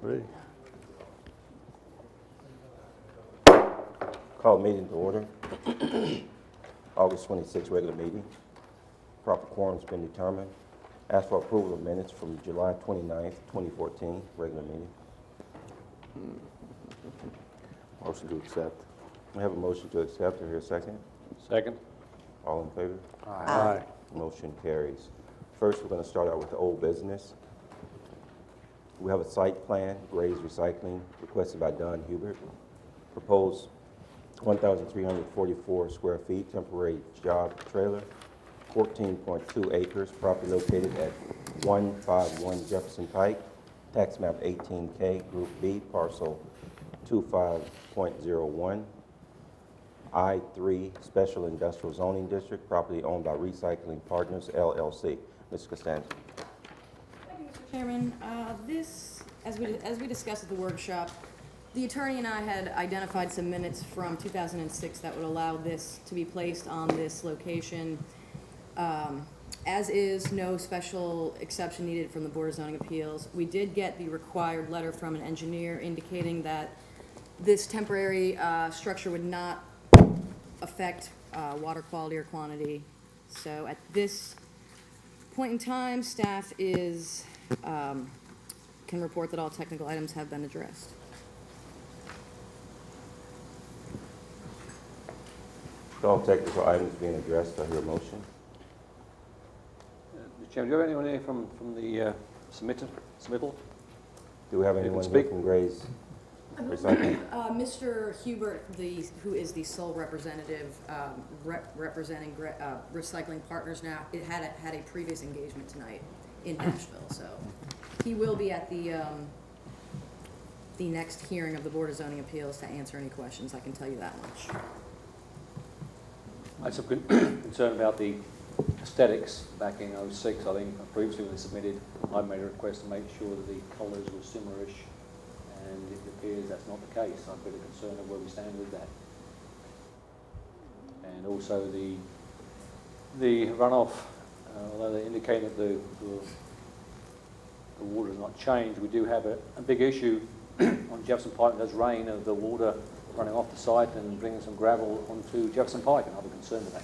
3. Call meeting to order. August 26th regular meeting. Proper quorum's been determined. Ask for approval of minutes from July 29th, 2014, regular meeting. Motion to accept. We have a motion to accept. Or hear a second? Second. All in favor? Aye. Motion carries. First, we're going to start out with the old business. We have a site plan, Gray's Recycling, requested by Don Hubert. Proposed 1,344 square feet, temporary job trailer, 14.2 acres, property located at 151 Jefferson Pike, tax map 18K, Group B, parcel 25.01, I-3 Special Industrial Zoning District, property owned by Recycling Partners, LLC. Mr. Costanza. Thank you, Mr. Chairman. This, as we discussed at the workshop, the attorney and I had identified some minutes from 2006 that would allow this to be placed on this location. As is, no special exception needed from the Board of Zoning Appeals. We did get the required letter from an engineer indicating that this temporary structure would not affect water quality or quantity. So at this point in time, staff is can report that all technical items have been addressed. With all technical items being addressed, I hear a motion. Mr. Chairman, do you have anyone here from the submittal? Do we have anyone here from Gray's Recycling? Mr. Hubert, who is the sole representative representing Recycling Partners now, it had a previous engagement tonight in Nashville, so he will be at the next hearing of the Board of Zoning Appeals to answer any questions. I can tell you that much. I had some concern about the aesthetics back in 06. I think previously when they submitted, I made a request to make sure that the colours were similar-ish, and it appears that's not the case. I'm a bit concerned of where we stand with that. And also the runoff, although they indicate that the water has not changed, we do have a big issue on Jefferson Pike. It does rain of the water running off the site and bringing some gravel onto Jefferson Pike, and I have a concern with that.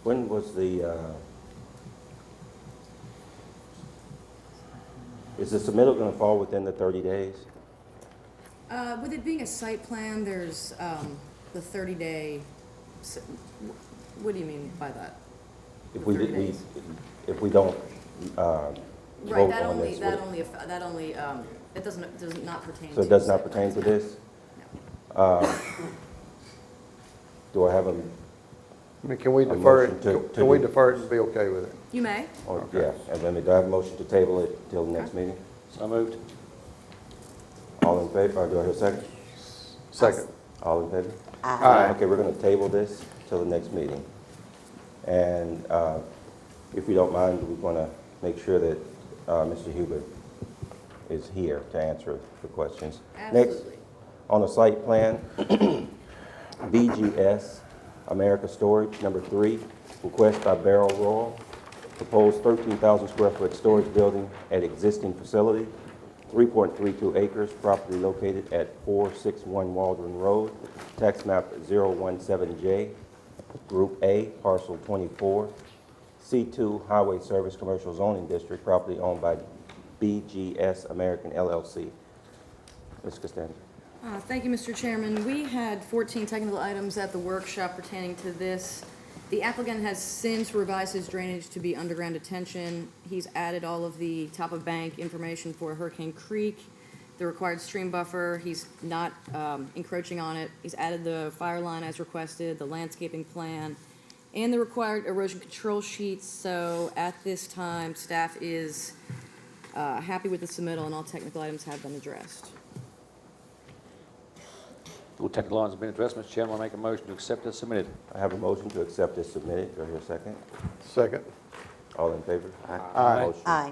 When was the, is the submittal going to fall within the 30 days? With it being a site plan, there's the 30-day. What do you mean by that? If The we 30 days. if we don't Right. vote That on only. this, It does not pertain. so it to does not site pertain to plans. this? Do I have a, I mean, can we A defer motion it, to can we do- defer it and be okay with it? You may. or, Okay. yeah, and then do I have a motion to table it till the next meeting? So moved. All in favor, or do I hear a second? Second. All in favor? Aye. Okay, we're going to table this till the next meeting. And if you don't mind, we want to make sure that Mr. Hubert is here to answer the questions. Next, Absolutely. on the site plan, BGS America Storage, number 3, request by Barrel Royal, proposed 13,000 square foot storage building at existing facility, 3.32 acres, property located at 461 Waldron Road, tax map 017J, Group A, parcel 24, C2 Highway Service Commercial Zoning District, property owned by BGS American LLC. Ms. Costanza. Thank you, Mr. Chairman. We had 14 technical items at the workshop pertaining to this. The applicant has since revised his drainage to be underground detention. He's added all of the top of bank information for Hurricane Creek, the required stream buffer. He's not encroaching on it. He's added the fire line as requested, the landscaping plan, and the required erosion control sheets. So at this time, staff is happy with the submittal, and all technical items have been addressed. All technical items have been addressed, Mr. Chairman. I make a motion to accept as submitted. I have a motion to accept as submitted. Do I hear a second? Second. All in favor? Aye. Motion Aye.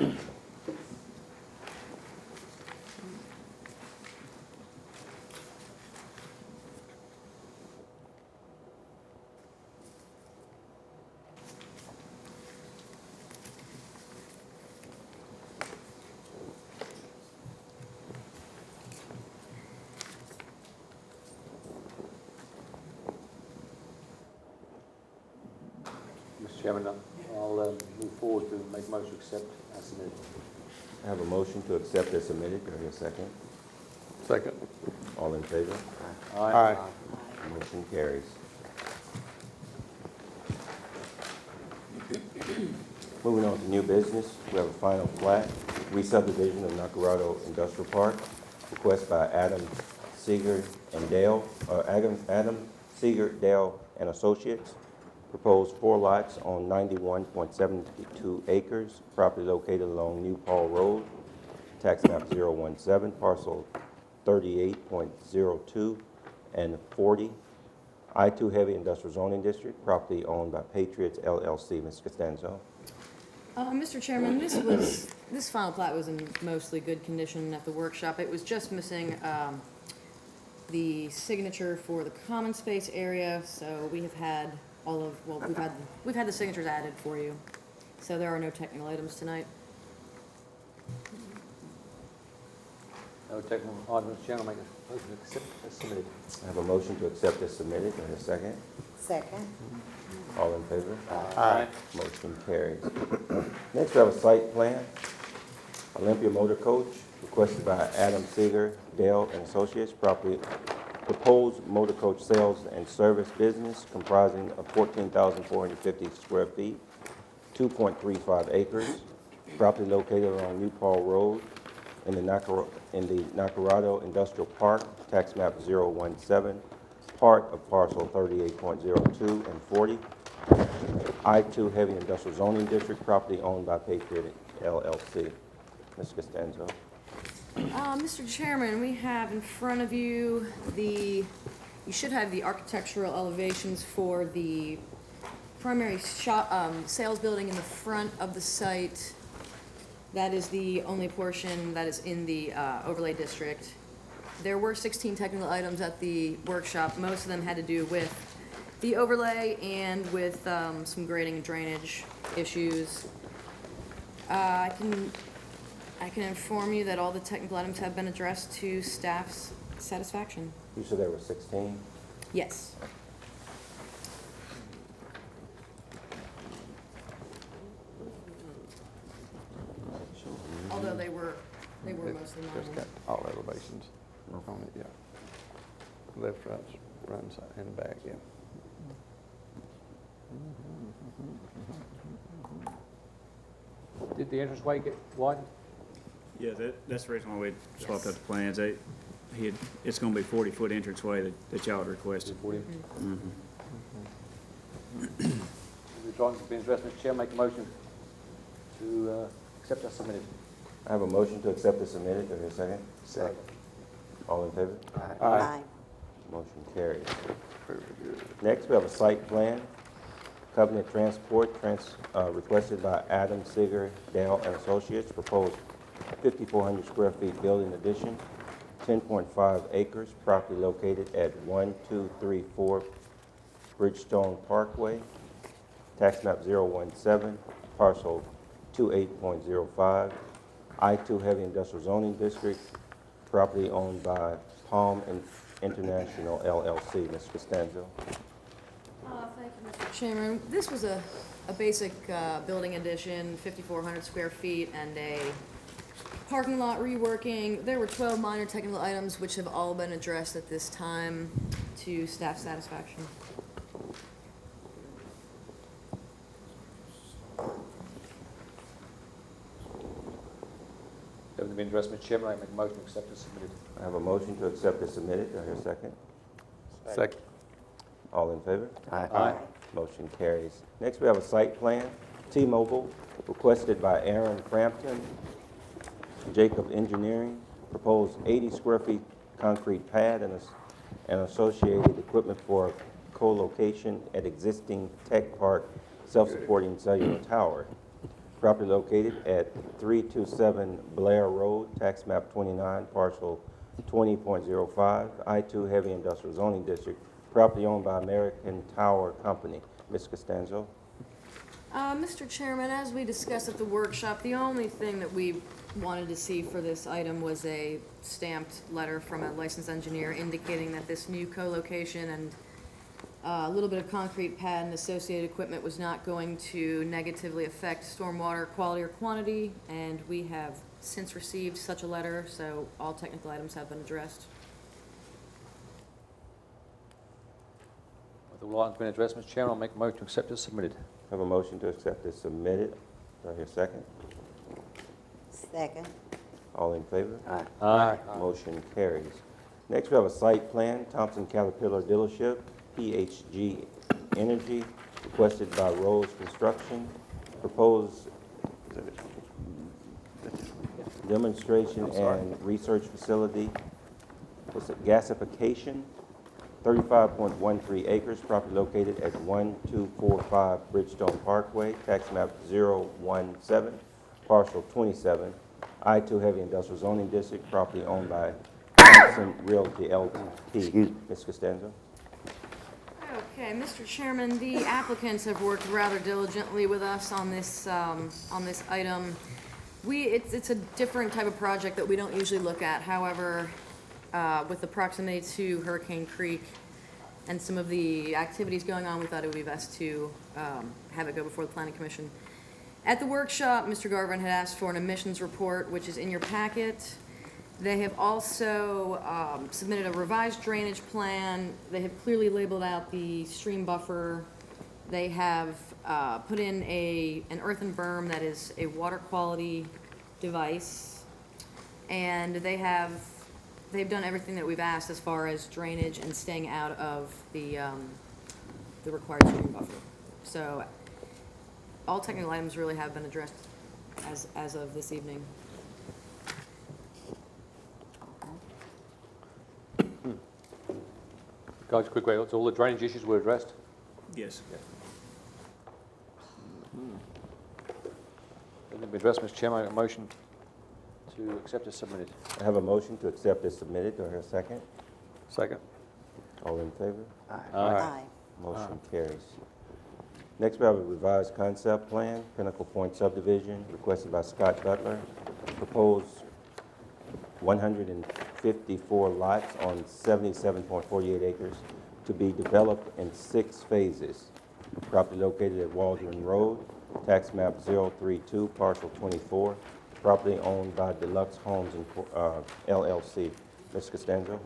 Mr. Chairman, I'll move forward to make a motion to accept as submitted. I have a motion to accept as submitted. Do I hear a second? Second. All in favor? Aye. Motion carries. Moving on to new business, we have a final plat, re-subdivision of Nacarado Industrial Park, request by Adam Seeger and Dale, Adam Seeger, Dale and Associates. Proposed 4 lots on 91.72 acres, property located along New Paul Road, tax map 017, parcel 38.02 and 40. I-2 Heavy Industrial Zoning District, property owned by Patriots LLC. Ms. Costanzo. Mr. Chairman, this final plat was in mostly good condition at the workshop. It was just missing the signature for the common space area, so we have had we've had the signatures added for you. So there are no technical items tonight. No technical items, Mr. Chairman, I'll make a motion to accept as submitted. I have a motion to accept as submitted. Do I hear a second? Second. All in favor? Aye. Motion carries. Next, we have a site plan. Olympia Motor Coach, requested by Adam Seeger, Dale and Associates, proposed motor coach sales and service business comprising of 14,450 square feet, 2.35 acres, property located along New Paul Road in the Nacarado Industrial Park, tax map 017, part of parcel 38.02 and 40. I-2 Heavy Industrial Zoning District, property owned by Patriot LLC. Ms. Costanzo. Mr. Chairman, we have in front of you you should have the architectural elevations for the primary sales building in the front of the site. That is the only portion that is in the overlay district. There were 16 technical items at the workshop. Most of them had to do with the overlay and with some grading and drainage issues. I can inform you that all the technical items have been addressed to staff's satisfaction. You said there were 16? Yes. Although they were mostly Just minor. got all elevations on it, yeah. Left, right side, and back, yeah. Did the entranceway get widened? Yeah, that's the reason why we swapped out the plans. It's gonna be 40-foot entranceway that y'all had requested. 40? The drawings have been addressed, Mr. Chair, make a motion to accept as submitted. I have a motion to accept as submitted. Do I hear a second? Second. All in favor? Aye. Motion carries. Very good. Next, we have a site plan, Covenant Transport, requested by Adam Seeger, Dale and Associates, proposed 5,400 square feet building addition, 10.5 acres, property located at 1234 Bridgestone Parkway, tax map 017, parcel 28.05, I-2 Heavy Industrial Zoning District, property owned by Palm International LLC. Ms. Costanzo. Thank you, Mr. Chairman. This was a basic building addition, 5,400 square feet, and a parking lot reworking. There were 12 minor technical items which have all been addressed at this time to staff satisfaction. Haven't been addressed, Mr. Chairman, I make a motion to accept as submitted. I have a motion to accept as submitted. Do I hear a second? Second. All in favor? Aye. Motion carries. Next, we have a site plan, T-Mobile, requested by Aaron Frampton, Jacob Engineering, proposed 80 square feet concrete pad and associated equipment for co-location at existing Tech Park self-supporting cellular tower. property located at 327 Blair Road, tax map 29, parcel 20.05, I-2 Heavy Industrial Zoning District, property owned by American Tower Company. Ms. Costanzo. Mr. Chairman, as we discussed at the workshop, the only thing that we wanted to see for this item was a stamped letter from a licensed engineer indicating that this new co-location and a little bit of concrete pad and associated equipment was not going to negatively affect stormwater quality or quantity, and we have since received such a letter, so all technical items have been addressed. With all items being addressed, Mr. Chairman, I'll make a motion to accept as submitted. Have a motion to accept as submitted. Do I hear a second? Second. All in favor? Aye. Motion carries. Next, we have a site plan, Thompson Caterpillar Dealership, PHG Energy, requested by Rose Construction. Proposed demonstration and research facility. What's it? Gasification, 35.13 acres, property located at 1245 Bridgestone Parkway, tax map 017, parcel 27, I-2 Heavy Industrial Zoning District, property owned by Thompson Realty LP. Ms. Costanzo. Okay, Mr. Chairman, the applicants have worked rather diligently with us on this item. It's a different type of project that we don't usually look at. However, with the proximity to Hurricane Creek and some of the activities going on, we thought it would be best to have it go before the Planning Commission. At the workshop, Mr. Garvin had asked for an emissions report, which is in your packet. They have also submitted a revised drainage plan. They have clearly labeled out the stream buffer. They have put in an earthen berm that is a water quality device. And they've done everything that we've asked as far as drainage and staying out of the required stream buffer. So all technical items really have been addressed as of this evening. Guys, quick way, so all the drainage issues were addressed? Yes. Then they've been addressed, Mr. Chairman, a motion to accept as submitted. I have a motion to accept as submitted. Do I hear a second? Second. All in favor? Aye. Motion carries. Next, we have a revised concept plan, Pinnacle Point subdivision, requested by Scott Butler. Proposed 154 lots on 77.48 acres to be developed in 6 phases. Property located at Waldron Road, tax map 032, parcel 24. Property owned by Deluxe Homes LLC. Ms. Costanzo.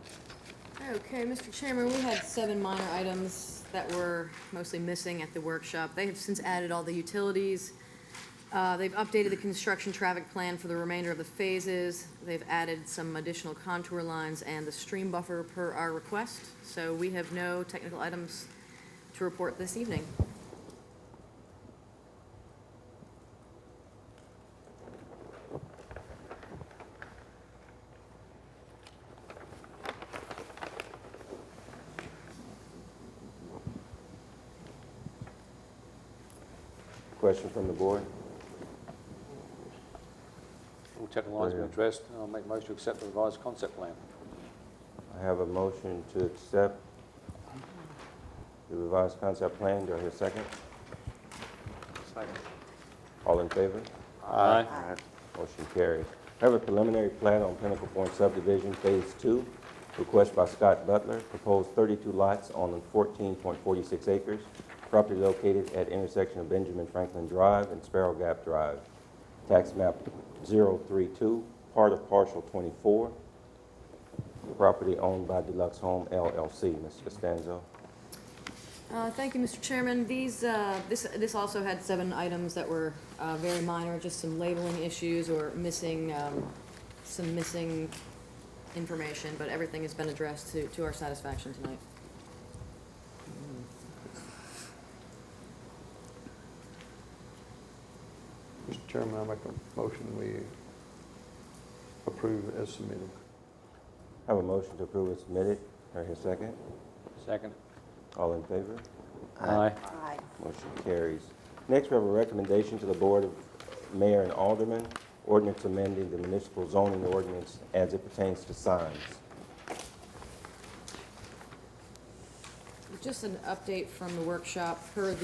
Okay, Mr. Chairman, we had 7 minor items that were mostly missing at the workshop. They have since added all the utilities. They've updated the construction traffic plan for the remainder of the phases. They've added some additional contour lines and the stream buffer per our request. So we have no technical items to report this evening. Question from the board? All technical items been addressed, and I'll make a motion to accept the revised concept plan. I have a motion to accept the revised concept plan. Do I hear a second? Second. All in favor? Aye. Motion carries. I have a preliminary plat on Pinnacle Point subdivision, Phase 2. Request by Scott Butler. Proposed 32 lots on 14.46 acres. Property located at intersection of Benjamin Franklin Drive and Sparrow Gap Drive. Tax map 032, part of parcel 24. Property owned by Deluxe Home LLC. Ms. Costanzo. Thank you, Mr. Chairman. This also had 7 items that were very minor, just some labeling issues or some missing information, but everything has been addressed to our satisfaction tonight. Mr. Chairman, I make a motion we approve as submitted. I have a motion to approve as submitted. Do I hear a second? Second. All in favor? Aye. Aye. Motion carries. Next, we have a recommendation to the Board of mayor and aldermen. Ordinance amending the municipal zoning ordinance as it pertains to signs. Just an update from the workshop, per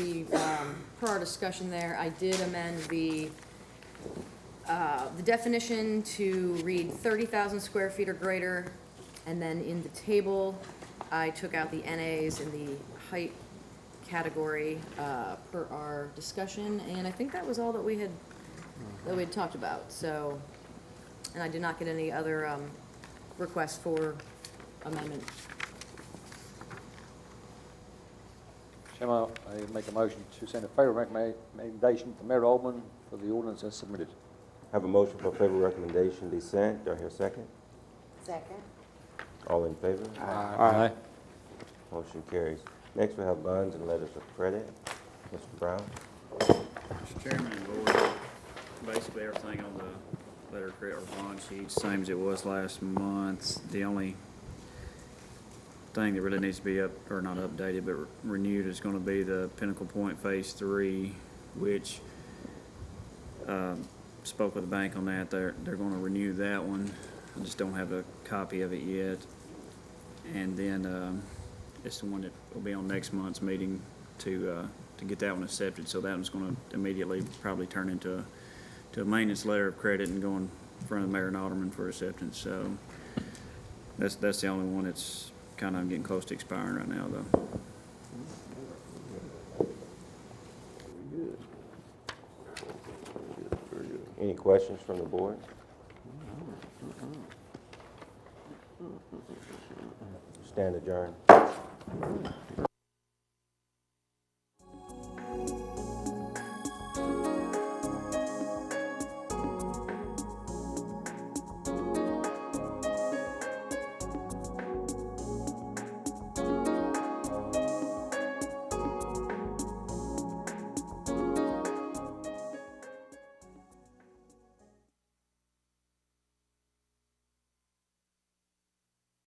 our discussion there, I did amend the definition to read 30,000 square feet or greater, and then in the table, I took out the NAs in the height category, per our discussion, and I think that was all that we had talked about, so, and I did not get any other, requests for amendment. Chairman, I make a motion to send a favourable recommendation to Mayor Alderman for the ordinance as submitted. Have a motion for favourable recommendation be sent. Do I hear a second? Second. All in favor? Aye. Motion carries. Next, we have bonds and letters of credit. Mr. Brown? Mr. Chairman and Board, basically everything on the letter of credit or bond sheet, same as it was last month. The only thing that really needs to be or not updated, but renewed is going to be the Pinnacle Point Phase 3, which spoke with the bank on that. They're going to renew that one. I just don't have a copy of it yet. And then it's the one that will be on next month's meeting to get that one accepted. So that one's going to immediately probably turn into a maintenance letter of credit and go in front of the mayor and alderman for acceptance. So that's the only one that's kind of getting close to expiring right now, though. Very good. Any questions from the board? Stand adjourned.